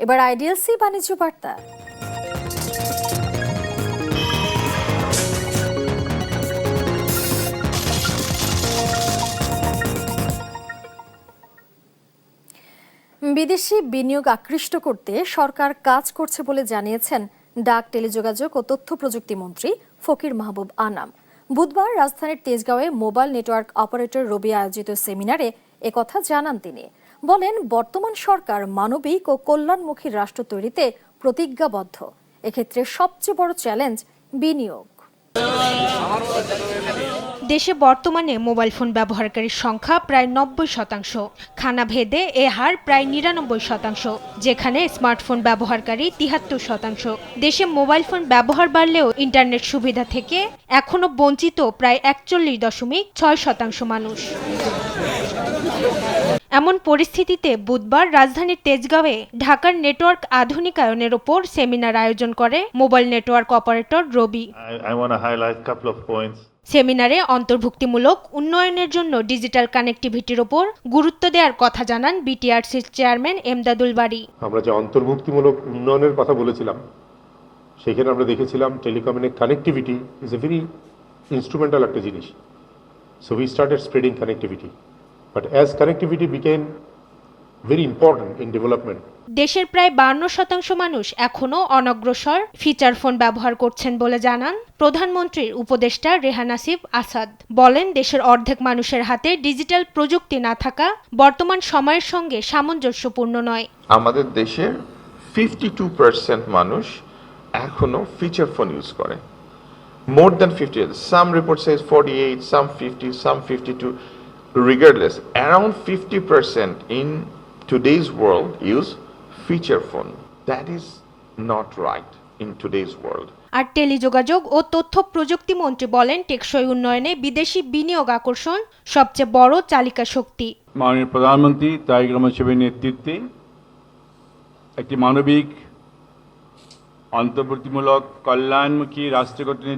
এবার আইডিএলসি বাণিজ্য বার্তা। বিদেশি বিনিয়োগ আকৃষ্ট করতে সরকার কাজ করছে বলে জানিয়েছেন ডাক, টেলিযোগাযোগ ও তথ্য প্রযুক্তি মন্ত্রী ফকির মাহবুব আনাম। বুধবার রাজধানীর তেজগাঁওয়ে মোবাইল নেটওয়ার্ক অপারেটর রবি আয়োজিত সেমিনারে একথা জানান তিনি। বলেন, বর্তমান সরকার মানবিক ও কল্যাণমুখী রাষ্ট্র তৈরিতে প্রতিজ্ঞাবদ্ধ। এক্ষেত্রে সবচেয়ে বড় চ্যালেঞ্জ বিনিয়োগ। দেশে বর্তমানে মোবাইল ফোন ব্যবহারকারীর সংখ্যা প্রায় 90%, খানাভেদে এ হার প্রায় 99%, যেখানে স্মার্টফোন ব্যবহারকারী 73%। দেশে মোবাইল ফোন ব্যবহার বাড়লেও ইন্টারনেট সুবিধা থেকে এখনো বঞ্চিত প্রায় 41.6% মানুষ। এমন পরিস্থিতিতে বুধবার রাজধানীর তেজগাঁওয়ে ঢাকার নেটওয়ার্ক আধুনিকায়নের ওপর সেমিনার আয়োজন করে মোবাইল নেটওয়ার্ক অপারেটর রবি। সেমিনারে অন্তর্ভুক্তিমূলক উন্নয়নের জন্য ডিজিটাল কানেক্টিভিটির ওপর গুরুত্ব দেওয়ার কথা জানান বিটিআরসির চেয়ারম্যান এমদাদুল বারী। আমরা যে অন্তর্ভুক্তিমূলক উন্নয়নের কথা বলেছিলাম, সেখানে আমরা দেখেছিলাম telecommunication connectivity is a very instrumental একটা জিনিস। So we started spreading connectivity, but as connectivity became very important in development. দেশের প্রায় 52% মানুষ এখনও অনগ্রসর ফিচার ফোন ব্যবহার করছেন বলে জানান প্রধানমন্ত্রীর উপদেষ্টা রেহান আসিফ আসাদ। বলেন, দেশের অর্ধেক মানুষের হাতে ডিজিটাল প্রযুক্তি না থাকা বর্তমান সময়ের সঙ্গে সামঞ্জস্যপূর্ণ নয়। আমাদের দেশের 52% মানুষ এখনো ফিচার ফোন ইউজ করে। More than 50. Some report says 48, some 50, some 52. Regardless, around 50% in today's world use feature phone. That is not right in today's world. আর টেলিযোগাযোগ ও তথ্য প্রযুক্তি মন্ত্রী বলেন, টেকসই উন্নয়নে বিদেশি বিনিয়োগ আকর্ষণ সবচেয়ে বড় চালিকা শক্তি। মাননীয় প্রধানমন্ত্রী তারেক রহমান সাহেবের নেতৃত্বে একটি মানবিক, অন্তর্বর্তীমূলক, কল্যাণমুখী রাষ্ট্র গঠনে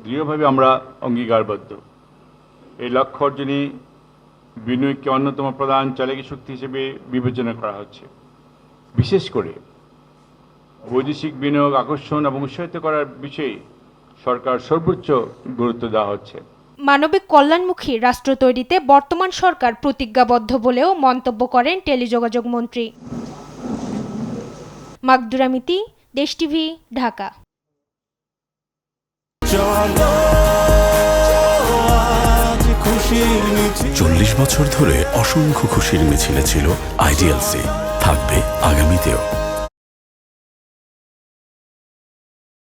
দৃঢ়ভাবে আমরা অঙ্গীকারবদ্ধ। এই লক্ষ্য অর্জনে বিনিয়োগকে অন্যতম প্রধান চালিকা শক্তি হিসেবে বিবেচনা করা হচ্ছে। বিশেষ করে বৈদেশিক বিনিয়োগ আকর্ষণ এবং উৎসাহিত করার বিষয়ে সরকার সর্বোচ্চ গুরুত্ব দেওয়া হচ্ছে। মানবিক কল্যাণমুখী রাষ্ট্র তৈরিতে বর্তমান সরকার প্রতিজ্ঞাবদ্ধ বলেও মন্তব্য করেন টেলিযোগাযোগ মন্ত্রী। মাকদুরা মিতি, দেশ টিভি, ঢাকা। 40 বছর ধরে অসংখ্য খুশির মিছিলে ছিল আইডিএলসি, থাকবে আগামীতেও।